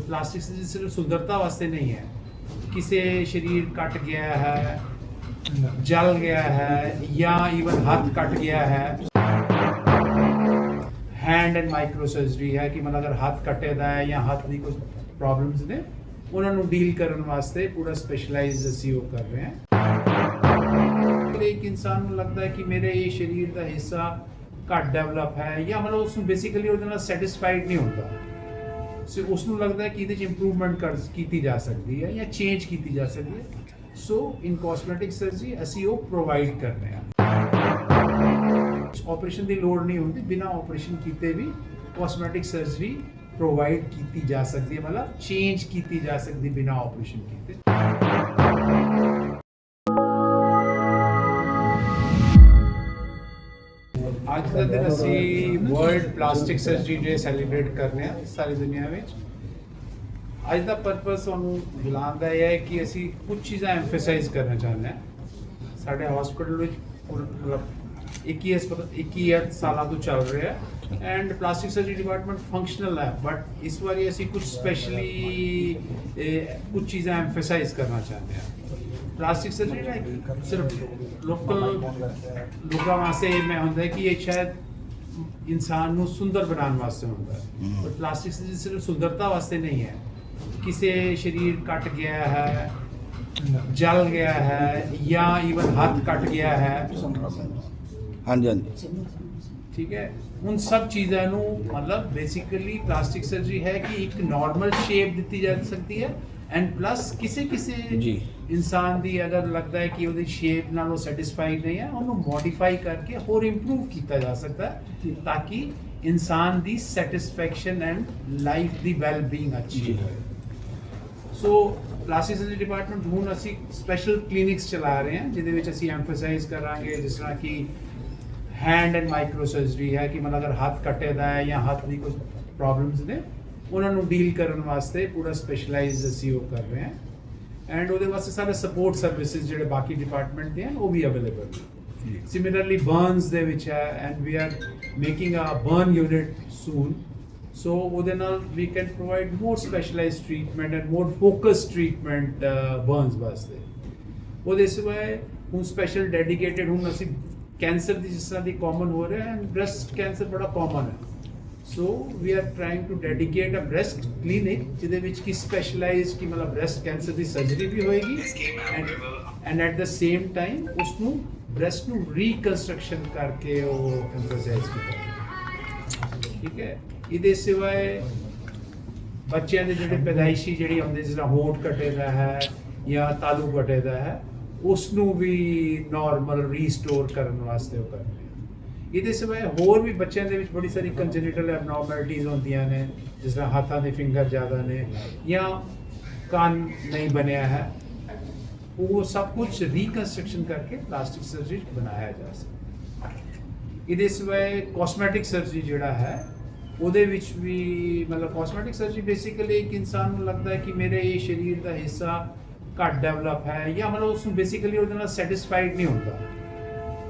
Plastic surgery सिर्फ सुंदरता वास्ते नहीं है। किसी शरीर कट गया है, जल गया है, या इवन हाथ कट गया है, हैंड एंड माइक्रो सर्जरी है कि मतलब अगर हाथ कटे दा है या हाथ की कुछ प्रॉब्लम्स ने उन्होंने डील करने वास्ते पूरा स्पेशलाइज असी वो कर रहे हैं। एक इंसान को लगता है कि मेरे ये शरीर का हिस्सा घट डेवलप है या मतलब उसको बेसिकली ਉਹਦੇ ਨਾਲ ਸੈਟੀਸਫਾਈਡ ਨਹੀਂ ਹੁੰਦਾ, ਸੋ ਉਸ ਨੂੰ ਲੱਗਦਾ ਹੈ ਕਿ ਇਹਦੇ ਚ ਇੰਪਰੂਵਮੈਂਟ ਕੀਤੀ ਜਾ ਸਕਦੀ ਹੈ ਜਾਂ ਚੇਂਜ ਕੀਤੀ ਜਾ ਸਕਦੀ ਹੈ। ਸੋ ਇਨ ਕਾਸਮੈਟਿਕ ਸਰਜਰੀ ਅਸੀਂ ਉਹ ਪ੍ਰੋਵਾਈਡ ਕਰਨੇ ਆ। ਆਪਰੇਸ਼ਨ ਦੀ ਲੋੜ ਨਹੀਂ ਹੁੰਦੀ, ਬਿਨਾਂ ਆਪਰੇਸ਼ਨ ਕੀਤੇ ਵੀ ਕਾਸਮੈਟਿਕ ਸਰਜਰੀ ਪ੍ਰੋਵਾਈਡ ਕੀਤੀ ਜਾ ਸਕਦੀ ਹੈ, ਮਤਲਬ ਚੇਂਜ ਕੀਤੀ ਜਾ ਸਕਦੀ ਬਿਨਾਂ ਆਪਰੇਸ਼ਨ ਕੀਤੇ। ਅੱਜ ਦਾ ਦਿਨ ਅਸੀਂ world plastic surgery day celebrate ਕਰਨੇ ਆ ਸਾਰੀ ਦੁਨੀਆ ਵਿੱਚ। ਅੱਜ ਦਾ ਪਰਪਸ ਤੁਹਾਨੂੰ ਬੁਲਾਉਣ ਦਾ ਇਹ ਹੈ ਕਿ ਅਸੀਂ ਕੁਝ ਚੀਜ਼ਾਂ ਐਮਫਸਾਈਜ਼ ਕਰਨਾ ਚਾਹੁੰਦੇ ਹਾਂ। ਸਾਡੇ ਹਸਪੀਟਲ ਵਿੱਚ ਮਤਲਬ 21 ਸਾਲਾਂ ਤੋਂ ਚੱਲ ਰਿਹਾ ਹੈ and plastic surgery department functional ਹੈ, ਬਟ ਇਸ ਵਾਰੀ ਅਸੀਂ ਕੁਝ ਸਪੈਸ਼ਲੀ ਕੁਝ ਚੀਜ਼ਾਂ ਐਮਫਸਾਈਜ਼ ਕਰਨਾ ਚਾਹੁੰਦੇ ਹਾਂ। प्लास्टिक सर्जरी ना सिर्फ लोकल लोगों वास्ते मैं होंगे कि ये शायद इंसान को सुंदर बनाने वास्ते होंगे, पर प्लास्टिक सर्जरी सिर्फ सुंदरता वास्ते नहीं है। किसी शरीर कट गया है, जल गया है, या इवन हाथ कट गया है, हाँ जी हाँ जी ठीक है, उन सब चीज़ों मतलब बेसिकली प्लास्टिक सर्जरी है कि एक नॉर्मल शेप दी जा सकती है एंड प्लस किसी इंसान दी अगर लगता है कि वो शेप नाल सैटिस्फाइड नहीं है उन्होंने मॉडिफाई करके और इंप्रूव किया जा सकता है ताकि इंसान दी सैटिस्फैक्शन एंड लाइफ दी वैल बीइंग अच्छी हो। सो प्लास्टिक सर्जरी डिपार्टमेंट हुण असी स्पैशल क्लिनिक्स चला रहे हैं जिहदे विच असी एम्फसाइज करांगे जिस तरह कि हैंड एंड माइक्रो सर्जरी है कि मतलब अगर हाथ कटे दा है या हाथ की कुछ प्रॉब्लम्स ने उन्होंने डील करने वास्ते पूरा स्पेशलाइज असी वो कर रहे हैं एंड ਉਹਦੇ ਵਾਸਤੇ ਸਾਰੇ ਸਪੋਰਟ ਸਰਵਿਸਿਜ਼ ਜਿਹੜੇ ਬਾਕੀ ਡਿਪਾਰਟਮੈਂਟ ਦੇ ਹਨ ਉਹ ਵੀ ਅਵੇਲੇਬਲ ਨੇ। ਸਿਮਿਲਰਲੀ ਬਰਨਸ ਦੇ ਵਿੱਚ ਹੈ and we are making a burn unit soon, so ਉਹਦੇ ਨਾਲ we can provide more specialized treatment and more focused treatment burns ਵਾਸਤੇ। ਉਹਦੇ ਸਿਵਾਏ ਹੁਣ ਸਪੈਸ਼ਲ ਡੈਡੀਕੇਟਡ ਹੁਣ ਅਸੀਂ ਕੈਂਸਰ ਦੀ ਜਿਸ ਤਰ੍ਹਾਂ ਦੀ ਕਾਮਨ ਹੋ ਰਿਹਾ ਐਂਡ ਬ੍ਰੈਸਟ ਕੈਂਸਰ ਬੜਾ ਕਾਮਨ ਹੈ, so we are trying to dedicate a breast clinic जिहदे विच की स्पैशलाइज की मतलब ब्रेस्ट कैंसर की सर्जरी भी होएगी and at the same time उसनू ब्रेस्ट नू रिकंस्ट्रक्शन करके वो एम्फसाइज किया। ठीक है, इहदे सिवाय बच्चों के जिहड़े पैदाइशी जिहड़ी होंदे जिस तरह होंठ कटे दा है या तालू कटे दा है उसनू भी नॉर्मल रीस्टोर करने वास्ते वो करते हैं। ਇਹਦੇ ਸਿਵਾਏ ਹੋਰ ਵੀ ਬੱਚਿਆਂ ਦੇ ਵਿੱਚ ਬੜੀ ਸਾਰੀ ਕੰਜੈਨੀਟਲ ਐਬਨੋਰਮੈਲਿਟੀਜ਼ ਹੁੰਦੀਆਂ ਨੇ, ਜਿਸ ਤਰ੍ਹਾਂ ਹੱਥਾਂ ਦੇ ਫਿੰਗਰ ਜ਼ਿਆਦਾ ਨੇ ਜਾਂ ਕੰਨ ਨਹੀਂ ਬਣਿਆ ਹੈ, ਉਹ ਸਭ ਕੁਝ ਰੀਕਨਸਟਰਕਸ਼ਨ ਕਰਕੇ ਪਲਾਸਟਿਕ ਸਰਜਰੀ ਬਣਾਇਆ ਜਾ ਸਕਦਾ। ਇਹਦੇ ਸਿਵਾਏ ਕਾਸਮੈਟਿਕ ਸਰਜਰੀ ਜਿਹੜਾ ਹੈ ਉਹਦੇ ਵਿੱਚ ਵੀ ਮਤਲਬ ਕਾਸਮੈਟਿਕ ਸਰਜਰੀ ਬੇਸਿਕਲੀ ਇੱਕ ਇਨਸਾਨ ਨੂੰ ਲੱਗਦਾ ਹੈ ਕਿ ਮੇਰੇ ਇਹ ਸਰੀਰ ਦਾ ਹਿੱਸਾ ਘੱਟ ਡਿਵੈਲਪ ਹੈ ਜਾਂ ਮਤਲਬ ਉਸਨੂੰ ਬੇਸਿਕਲੀ ਉਹਦੇ ਨਾਲ ਸੈਟੀਸਫਾਈਡ ਨਹੀਂ ਹੁੰਦਾ,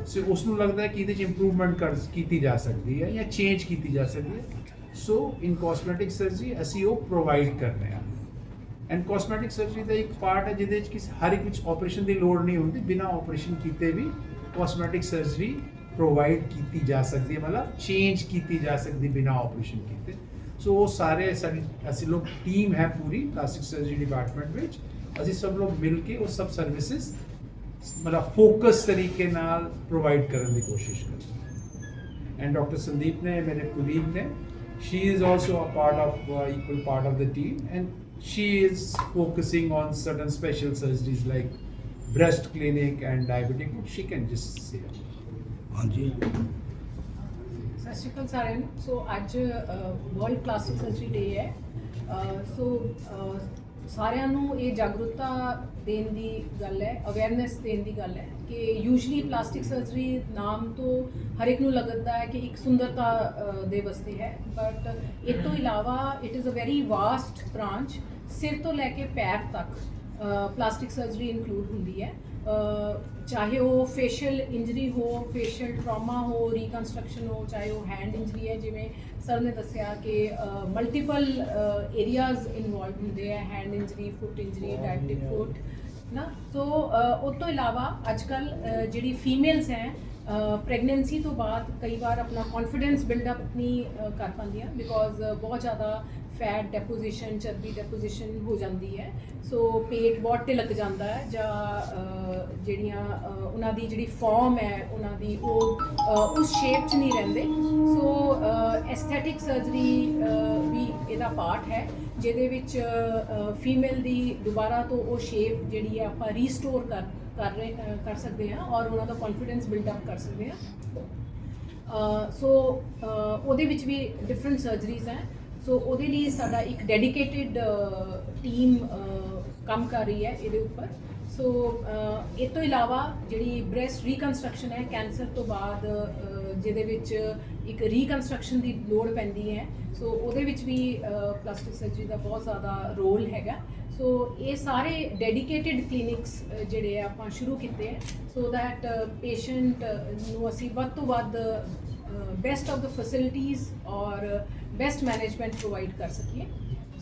ਸੋ ਉਸ ਨੂੰ ਲੱਗਦਾ ਹੈ ਕਿ ਇਹਦੇ ਚ ਇੰਪਰੂਵਮੈਂਟ ਕੀਤੀ ਜਾ ਸਕਦੀ ਹੈ ਜਾਂ ਚੇਂਜ ਕੀਤੀ ਜਾ ਸਕਦੀ ਹੈ। ਸੋ ਇਨ ਕਾਸਮੈਟਿਕ ਸਰਜਰੀ ਅਸੀਂ ਉਹ ਪ੍ਰੋਵਾਈਡ ਕਰਨੇ ਆ ਐਂਡ ਕਾਸਮੈਟਿਕ ਸਰਜਰੀ ਦਾ ਇੱਕ ਪਾਰਟ ਹੈ ਜਿਹਦੇ ਚ ਹਰ ਇੱਕ ਵਿੱਚ ਆਪਰੇਸ਼ਨ ਦੀ ਲੋੜ ਨਹੀਂ ਹੁੰਦੀ, ਬਿਨਾਂ ਆਪਰੇਸ਼ਨ ਕੀਤੇ ਵੀ ਕਾਸਮੈਟਿਕ ਸਰਜਰੀ ਪ੍ਰੋਵਾਈਡ ਕੀਤੀ ਜਾ ਸਕਦੀ ਹੈ, ਮਤਲਬ ਚੇਂਜ ਕੀਤੀ ਜਾ ਸਕਦੀ ਬਿਨਾਂ ਆਪਰੇਸ਼ਨ ਕੀਤੇ। ਸੋ ਉਹ ਸਾਰੇ ਸਾਡੀ ਅਸੀਂ ਲੋਕ ਟੀਮ ਹੈ ਪੂਰੀ ਪਲਾਸਟਿਕ ਸਰਜਰੀ ਡਿਪਾਰਟਮੈਂਟ ਵਿੱਚ, ਅਸੀਂ ਸਭ ਲੋਕ ਮਿਲ ਕੇ ਉਹ ਸਭ ਸਰਵਿਸਿਜ਼ मतलब फोकस तरीके नाल प्रोवाइड करने की कोशिश करें। एंड डॉक्टर संदीप ने मेरे कुलीग ने she is also a part of equal part of the team and she is focusing on certain special surgeries like breast clinic and diabetic. She can just say हाँ जी। सत श्री अकाल सारिਆਂ ਨੂੰ। सो अज world plastic surgery day है। सो ਸਾਰਿਆਂ ਨੂੰ ਇਹ ਜਾਗਰੂਕਤਾ ਦੇਣ ਦੀ ਗੱਲ ਹੈ, ਅਵੇਅਰਨੈਸ ਦੇਣ ਦੀ ਗੱਲ ਹੈ ਕਿ ਯੂਜੂਅਲੀ ਪਲਾਸਟਿਕ ਸਰਜਰੀ ਨਾਮ ਤੋਂ ਹਰ ਇੱਕ ਨੂੰ ਲੱਗਦਾ ਹੈ ਕਿ ਇੱਕ ਸੁੰਦਰਤਾ ਦੇ ਵਾਸਤੇ ਹੈ, ਬਟ ਇਸ ਤੋਂ ਇਲਾਵਾ it is a very vast branch. ਸਿਰ ਤੋਂ ਲੈ ਕੇ ਪੈਰ ਤੱਕ ਪਲਾਸਟਿਕ ਸਰਜਰੀ ਇਨਕਲੂਡ ਹੁੰਦੀ ਹੈ ਚਾਹੇ ਉਹ ਫੇਸ਼ੀਅਲ ਇੰਜਰੀ ਹੋ, ਫੇਸ਼ੀਅਲ ਟਰਾਮਾ ਹੋ, ਰੀਕਨਸਟਰਕਸ਼ਨ ਹੋ, ਚਾਹੇ ਉਹ ਹੈਂਡ ਇੰਜਰੀ ਹੈ, ਜਿਵੇਂ ਸਰ ਨੇ ਦੱਸਿਆ ਕਿ ਮਲਟੀਪਲ ਏਰੀਆਜ਼ ਇਨਵੋਲਵ ਹੁੰਦੇ ਆ, ਹੈਂਡ ਇੰਜਰੀ, ਫੁੱਟ ਇੰਜਰੀ, ਡਾਇਬਟਿਕ ਫੁੱਟ ਨਾ। ਸੋ ਉਸ ਤੋਂ ਇਲਾਵਾ ਅੱਜ ਕੱਲ੍ਹ ਜਿਹੜੀ ਫੀਮੇਲਸ ਹੈ ਪ੍ਰੈਗਨੈਂਸੀ ਤੋਂ ਬਾਅਦ ਕਈ ਵਾਰ ਆਪਣਾ ਕੌਨਫੀਡੈਂਸ ਬਿਲਡਅਪ ਨਹੀਂ ਕਰ ਪਾਉਂਦੀਆਂ, ਬਿਕੋਜ਼ ਬਹੁਤ ਜ਼ਿਆਦਾ ਫੈਟ ਡੈਪੋਜੀਸ਼ਨ, ਚਰਬੀ ਡੈਪੋਜੀਸ਼ਨ ਹੋ ਜਾਂਦੀ ਹੈ। ਸੋ ਪੇਟ ਬਹੁਤ ਢਿਲਕ ਜਾਂਦਾ ਹੈ, ਜਾਂ ਜਿਹੜੀਆਂ ਉਹਨਾਂ ਦੀ ਜਿਹੜੀ ਫਾਰਮ ਹੈ ਉਹਨਾਂ ਦੀ ਉਹ ਉਸ ਸ਼ੇਪ 'ਚ ਨਹੀਂ ਰਹਿੰਦੇ। ਸੋ ਐਸਥੈਟਿਕ ਸਰਜਰੀ ਵੀ ਇਹਦਾ ਪਾਰਟ ਹੈ, ਜਿਹਦੇ ਵਿੱਚ ਫੀਮੇਲ ਦੀ ਦੁਬਾਰਾ ਤੋਂ ਉਹ ਸ਼ੇਪ ਜਿਹੜੀ ਹੈ ਆਪਾਂ ਰੀਸਟੋਰ ਕਰ ਸਕਦੇ ਹਾਂ ਔਰ ਉਹਨਾਂ ਦਾ ਕੌਨਫੀਡੈਂਸ ਬਿਲਡਅਪ ਕਰ ਸਕਦੇ ਹਾਂ। ਸੋ ਉਹਦੇ ਵਿੱਚ ਵੀ ਡਿਫਰੈਂਟ ਸਰਜਰੀਜ਼ ਹੈ। ਸੋ ਉਹਦੇ ਲਈ ਸਾਡਾ ਇੱਕ ਡੈਡੀਕੇਟਿਡ ਟੀਮ ਕੰਮ ਕਰ ਰਹੀ ਹੈ ਇਹਦੇ ਉੱਪਰ। ਸੋ ਇਹ ਤੋਂ ਇਲਾਵਾ ਜਿਹੜੀ ਬ੍ਰੈਸਟ ਰੀਕਨਸਟਰਕਸ਼ਨ ਹੈ ਕੈਂਸਰ ਤੋਂ ਬਾਅਦ, ਜਿਹਦੇ ਵਿੱਚ ਇੱਕ ਰੀਕਨਸਟਰਕਸ਼ਨ ਦੀ ਲੋੜ ਪੈਂਦੀ ਹੈ, ਸੋ ਉਹਦੇ ਵਿੱਚ ਵੀ ਪਲਾਸਟਿਕ ਸਰਜਰੀ ਦਾ ਬਹੁਤ ਜ਼ਿਆਦਾ ਰੋਲ ਹੈਗਾ। ਸੋ ਇਹ ਸਾਰੇ ਡੈਡੀਕੇਟਿਡ ਕਲੀਨਿਕਸ ਜਿਹੜੇ ਆ ਆਪਾਂ ਸ਼ੁਰੂ ਕੀਤੇ ਹੈ, ਸੋ ਦੈਟ ਪੇਸ਼ੈਂਟ ਨੂੰ ਅਸੀਂ ਵੱਧ ਤੋਂ ਵੱਧ ਬੈਸਟ ਆਫ ਦ ਫੈਸਿਲਿਟੀਜ਼ ਔਰ ਬੈਸਟ ਮੈਨੇਜਮੈਂਟ ਪ੍ਰੋਵਾਈਡ ਕਰ ਸਕੀਏ।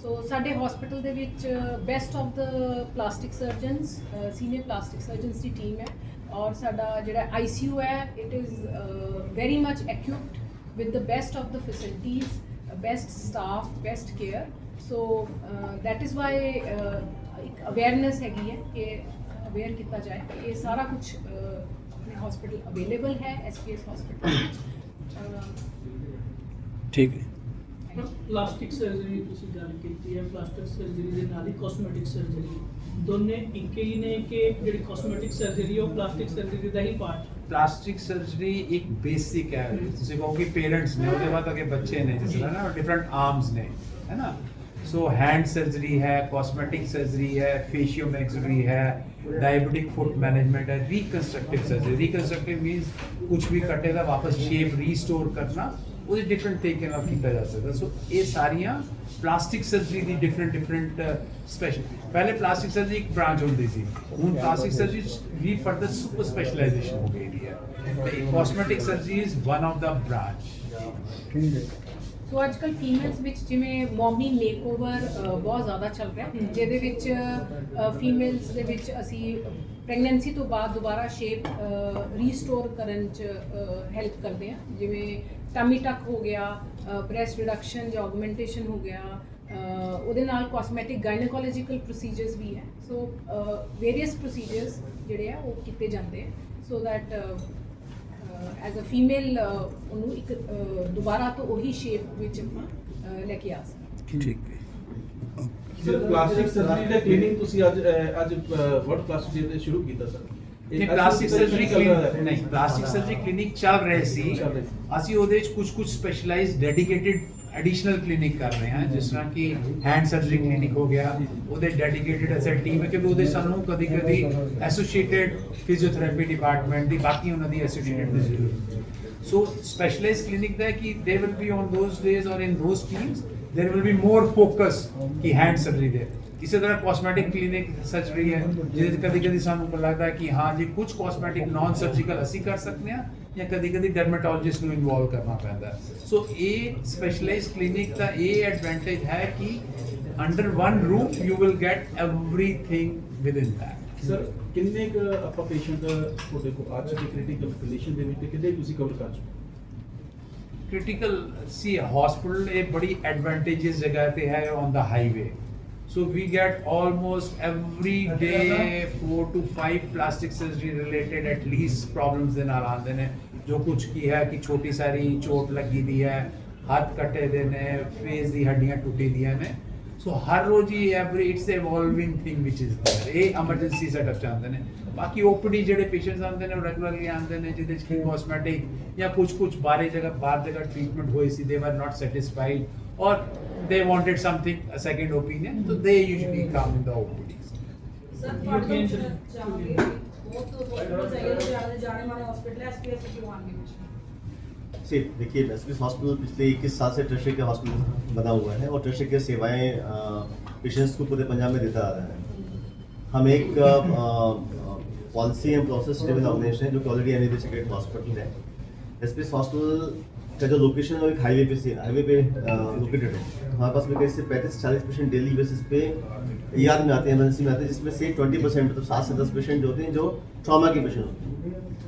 ਸੋ ਸਾਡੇ ਹਸਪੀਟਲ ਦੇ ਵਿੱਚ best of the plastic surgeons, senior plastic surgeons the team ਹੈ, ਔਰ ਸਾਡਾ ਜਿਹੜਾ ICU ਹੈ it is very much equipped with the best of the facilities, best staff, best care. So that is why ਇੱਕ awareness ਹੈਗੀ ਹੈ ਕਿ aware ਕੀਤਾ ਜਾਏ ਕਿ ਇਹ ਸਾਰਾ ਕੁਝ ਆਪਣੇ ਹਸਪੀਟਲ ਅਵੇਲੇਬਲ ਹੈ SPS ਹਸਪੀਟਲ ਵਿੱਚ। ਠੀਕ ਹੈ। ਪਲਾਸਟਿਕ ਸਰਜਰੀ ਤੁਸੀਂ ਗੱਲ ਕੀਤੀ ਹੈ, ਪਲਾਸਟਿਕ ਸਰਜਰੀ ਦੇ ਨਾਲ ਹੀ ਕਾਸਮੈਟਿਕ ਸਰਜਰੀ, ਦੋਨੇ ਇੱਕ ਹੀ ਨੇ ਕਿ ਜਿਹੜੀ ਕਾਸਮੈਟਿਕ ਸਰਜਰੀ ਉਹ ਪਲਾਸਟਿਕ ਸਰਜਰੀ ਦਾ ਹੀ ਪਾਰਟ? ਪਲਾਸਟਿਕ ਸਰਜਰੀ ਇੱਕ ਬੇਸਿਕ ਹੈ, ਤੁਸੀਂ ਕਹੋ ਕਿ ਪੇਰੈਂਟਸ ਨੇ, ਉਹਦੇ ਬਾਅਦ ਅੱਗੇ ਬੱਚੇ ਨੇ, ਜਿਸ ਤਰ੍ਹਾਂ ਨਾ ਡਿਫਰੈਂਟ ਆਰਮਸ ਨੇ, ਹੈ ਨਾ। ਸੋ हैंड सर्जरी है, कॉस्मेटिक सर्जरी है, फेशियोमेक्सरी है, डायबिटिक फुट मैनेजमेंट है, रिकंस्ट्रक्टिव सर्जरी। रिकंस्ट्रक्टिव मीन्स कुछ भी कटे दा वापस शेप रीस्टोर करना, वो डिफरेंट तरीके नाल कीता जा सकदा। सो ये सारियां प्लास्टिक सर्जरी दी डिफरेंट स्पेशल, पहले प्लास्टिक सर्जरी एक ब्रांच होंदी सी, हुन प्लास्टिक सर्जरी भी फर्दर सुपर स्पेशलाइजेशन हो गई है। Cosmetic surgery is one of the branch. So ਅੱਜ ਕੱਲ੍ਹ ਫੀਮੇਲਸ ਵਿੱਚ ਜਿਵੇਂ ਮੋਮੀ ਮੇਕਓਵਰ ਬਹੁਤ ਜ਼ਿਆਦਾ ਚੱਲ ਰਿਹਾ, ਜਿਹਦੇ ਵਿੱਚ ਫੀਮੇਲਸ ਦੇ ਵਿੱਚ ਅਸੀਂ ਪ੍ਰੈਗਨੈਂਸੀ ਤੋਂ ਬਾਅਦ ਦੁਬਾਰਾ ਸ਼ੇਪ ਰੀਸਟੋਰ ਕਰਨ 'ਚ ਹੈਲਪ ਕਰਦੇ ਹਾਂ, ਜਿਵੇਂ ਟਮੀ ਟਕ ਹੋ ਗਿਆ, ਬ੍ਰੈਸਟ ਰਿਡਕਸ਼ਨ ਜਾਂ ਔਗਮੈਂਟੇਸ਼ਨ ਹੋ ਗਿਆ, ਉਹਦੇ ਨਾਲ ਕਾਸਮੈਟਿਕ ਗਾਇਨੋਕੋਲੋਜੀਕਲ ਪ੍ਰੋਸੀਜਰਸ ਵੀ ਹੈ। ਸੋ ਵੇਰੀਅਸ ਪ੍ਰੋਸੀਜਰਸ ਜਿਹੜੇ ਆ ਉਹ ਕੀਤੇ ਜਾਂਦੇ ਆ, so that as a female ਉਹਨੂੰ ਇੱਕ ਦੁਬਾਰਾ ਤੋਂ ਉਹੀ ਸ਼ੇਪ ਵਿੱਚ ਆਪਾਂ ਲੈ ਕੇ ਆ ਸਕਦੇ। ਠੀਕ ਹੈ। ਸਰ ਪਲਾਸਟਿਕ ਸਰਜਰੀ ਦਾ ਕਲੀਨਿਕ ਤੁਸੀਂ ਅੱਜ ਵਰਲਡ ਪਲਾਸਟਿਕ ਡੇ ਤੇ ਸ਼ੁਰੂ ਕੀਤਾ ਸਰ? ਨਹੀਂ, ਪਲਾਸਟਿਕ ਸਰਜਰੀ ਕਲੀਨਿਕ ਨਹੀਂ, ਪਲਾਸਟਿਕ ਸਰਜਰੀ ਕਲੀਨਿਕ ਚੱਲ ਰਹੇ ਸੀ, ਅਸੀਂ ਉਹਦੇ ਵਿੱਚ ਕੁਝ ਸਪੈਸ਼ਲਾਈਜ਼ਡ ਡੈਡੀਕੇਟਿਡ ਐਡੀਸ਼ਨਲ ਕਲੀਨਿਕ ਕਰ ਰਹੇ ਹਾਂ, ਜਿਸ ਤਰ੍ਹਾਂ ਕਿ ਹੈਂਡ ਸਰਜਰੀ ਕਲੀਨਿਕ ਹੋ ਗਿਆ, ਉਹਦੇ ਡੈਡੀਕੇਟਿਡ ਅਸਰ ਟੀਮ ਹੈ, ਕਿਉਂਕਿ ਉਹਦੇ ਸਾਨੂੰ ਕਦੀ ਕਦੀ ਐਸੋਸੀਏਟਿਡ ਫਿਜ਼ੀਓਥੈਰੇਪੀ ਡਿਪਾਰਟਮੈਂਟ ਦੀ, ਬਾਕੀ ਉਹਨਾਂ ਦੀ ਐਸੋਸੀਏਟਿਡ ਦੀ ਜ਼ਰੂਰਤ। ਸੋ ਸਪੈਸ਼ਲਾਈਜ਼ਡ ਕਲੀਨਿਕ ਦਾ ਕਿ they will be on those days or in those times there will be more focus कि हैंड सर्जरी दे। इसी तरह कॉस्मेटिक क्लिनिक सर्जरी है, जिसे कभी कभी सानू लगता है कि हाँ जी कुछ कॉस्मेटिक नॉन सर्जिकल असी कर सकते हैं, या कभी कभी डर्मेटोलॉजिस्ट को इन्वॉल्व करना पैंदा है। सो ये स्पेशलाइज्ड क्लिनिक का ये एडवांटेज है कि under one roof you will get everything with in that. Sir ਕਿੰਨੇ ਕੁ ਆਪਾਂ ਪੇਸ਼ੈਂਟ ਤੁਹਾਡੇ ਕੋਲ ਅੱਜ ਦੀ ਕ੍ਰਿਟੀਕਲ ਕੰਡੀਸ਼ਨ ਦੇ ਵਿੱਚ ਕਿੰਨੇ ਤੁਸੀਂ ਕਵਰ ਕਰ ਚੁੱਕੇ? क्रिटिकल सी हॉस्पिटल एक बड़ी एडवांटेजेस जगह पे है on the highway, so we get almost every day 4 to 5 plastic surgery related at least problems दे नाल आंदे ने, जो कुछ की है कि छोटी सारी चोट लगी दी है, हाथ कटे दे ने, फेस दी हड्डियां टूटी दी ने। सो हर रोज ही every its evolving thing which is there, ये एमरजेंसी सेटअप चाहते हैं। बाकी ओपीडी ਜਿਹੜੇ ਪੇਸ਼ੈਂਟਸ ਆਉਂਦੇ ਨੇ ਰੈਗੂਲਰਲੀ ਆਉਂਦੇ ਨੇ, ਜਿਹਦੇ ਚ ਕਾਸਮੈਟਿਕ ਜਾਂ ਕੁਝ ਬਾਹਰ ਜਗ੍ਹਾ ਟ੍ਰੀਟਮੈਂਟ ਹੋਈ ਸੀ, ਦੇ ਵਰ ਨਾਟ satisfied or they wanted something a second opinion, so they usually come in the OPD. Sir forward चाहोगे बहुत हॉस्पिटल चाहिए तो जाने माने हॉस्पिटल है एसपीएस की वन के बीच। से देखिए एसपीएस हॉस्पिटल पिछले 21 साल से ट्रस्ट के हॉस्पिटल बना हुआ है और ट्रस्ट की सेवाएं पेशेंट्स को पूरे पंजाब में देता आ रहा है। हम एक policy and process driven organisation है जो कि ऑलरेडी एमबीबीएस सेक्रेट हॉस्पिटल है। एसपीएस हॉस्पिटल का जो लोकेशन है वो एक हाईवे पे लोकेटेड है। हमारे पास में कैसे 35-40 पेशेंट डेली बेसिस पे ईआर में आते हैं, इमरजेंसी में आते हैं, जिसमें से 20% मतलब 7 से 10 पेशेंट जो होते हैं जो ट्रॉमा के पेशेंट होते हैं।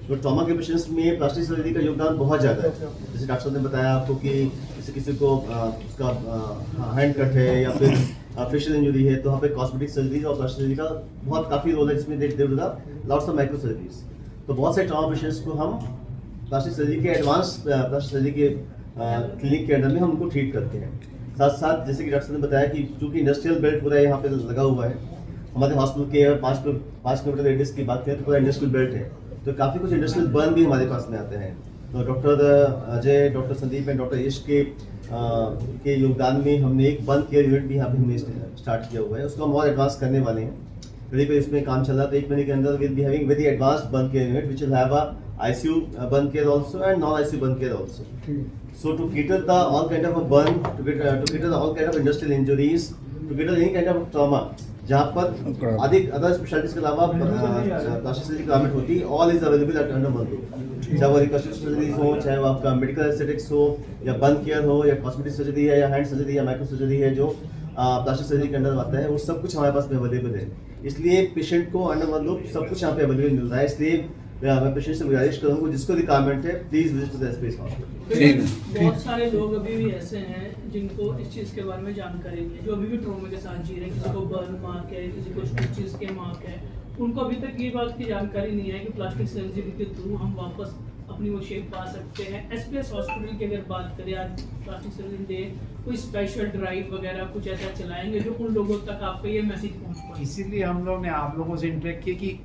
तो ट्रॉमा के पेशेंट्स में प्लास्टिक सर्जरी का योगदान बहुत ज़्यादा है। जैसे डॉक्टर साहब ने बताया आपको कि किसी को उसका हैंड कट है या फिर फेशियल इंजरी है, तो वहाँ पे कॉस्मेटिक सर्जरी और प्लास्टिक सर्जरी का बहुत काफ़ी रोल है, जिसमें देख लॉट्स ऑफ माइक्रो सर्जरीज। तो बहुत सारे ट्रॉमा पेशेंट्स को हम प्लास्टिक सर्जरी के एडवांस प्लास्टिक सर्जरी के क्लिनिक के अंदर में हम उनको ट्रीट करते हैं। साथ साथ जैसे कि डॉक्टर साहब ने बताया कि चूँकि इंडस्ट्रियल बेल्ट पूरा यहाँ पे लगा हुआ है, हमारे हॉस्पिटल के 5 किलोमीटर रेडियस की बात करें तो पूरा इंडस्ट्रियल बेल्ट है, तो काफ़ी कुछ इंडस्ट्रियल बर्न भी हमारे पास में आते हैं। तो doctor Ajay, doctor Sandeep and doctor Yash के योगदान में हमने एक बर्न केयर यूनिट भी यहाँ पे हमने स्टार्ट किया हुआ है, उसको हम और एडवांस करने वाले हैं। करीब इसमें काम चल रहा है, तो 1 महीने के अंदर will be having very advanced burn care unit which will have a ICU burn care also and non-ICU burn care also. So to cater the all kind of a burn, to cater the all kind of industrial injuries, to cater any kind of trauma, जहाँ पर अधिक other specialities के अलावा plastic surgery की requirement होती है, all is available at under one roof. चाहे वो रिकंस्ट्रक्टिव सर्जरी हो, चाहे वो आपका मेडिकल एस्थेटिक्स हो, या बर्न केयर हो, या कॉस्मेटिक सर्जरी है, या हैंड सर्जरी या माइक्रो सर्जरी है जो प्लास्टिक सर्जरी के अंडर आता है, वो सब कुछ हमारे पास में अवेलेबल है। इसलिए पेशेंट को अंडर वन रूफ सब कुछ यहाँ पे अवेलेबल मिल रहा है। इसलिए मैं पेशेंट से गुजारिश करूँगा जिसको रिक्वायरमेंट है please visit to the SPS hospital. बहुत सारे लोग अभी भी ऐसे हैं जिनको इस चीज़ के बारे में जानकारी नहीं है, जो अभी भी ट्रॉमा के साथ जी रहे हैं। किसी को बर्न मार्क है, किसी को स्टिचेस के मार्क है, उनको अभी तक ये बात की जानकारी नहीं है कि प्लास्टिक सर्जरी के थ्रू हम वापस अपनी वो शेप पा सकते हैं। एसपीएस हॉस्पिटल की अगर बात करें, आज प्लास्टिक सर्जरी डे, कोई स्पेशल ड्राइव वगैरह कुछ ऐसा चलाएंगे जो उन लोगों तक आपका ये मैसेज पहुंच पाए? इसीलिए हम लोग ने आप लोगों से इंटरेक्ट किया कि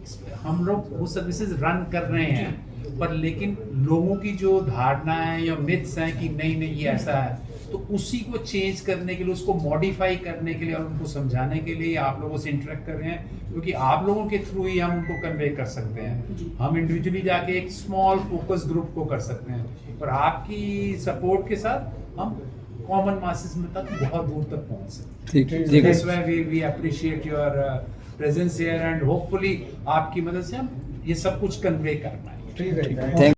हम लोग वो सर्विसेज रन कर रहे हैं, पर लेकिन लोगों की जो धारणा है या मिथ्स हैं कि नहीं नहीं ये ऐसा है, तो उसी को चेंज करने के लिए, उसको मॉडिफाई करने के लिए और उनको समझाने के लिए आप लोगों से इंटरेक्ट कर रहे हैं, क्योंकि आप लोगों के थ्रू ही हम उनको कन्वे कर सकते हैं। हम इंडिविजुअली जाके एक स्मॉल फोकस ग्रुप को कर सकते हैं, पर आपकी सपोर्ट के साथ हम कॉमन मासेस में तक बहुत दूर तक पहुंच सकते हैं। ठीक है। That's why we appreciate your presence here and hopefully आपकी मदद से हम ये सब कुछ कन्वे कर पाएंगे। थैंक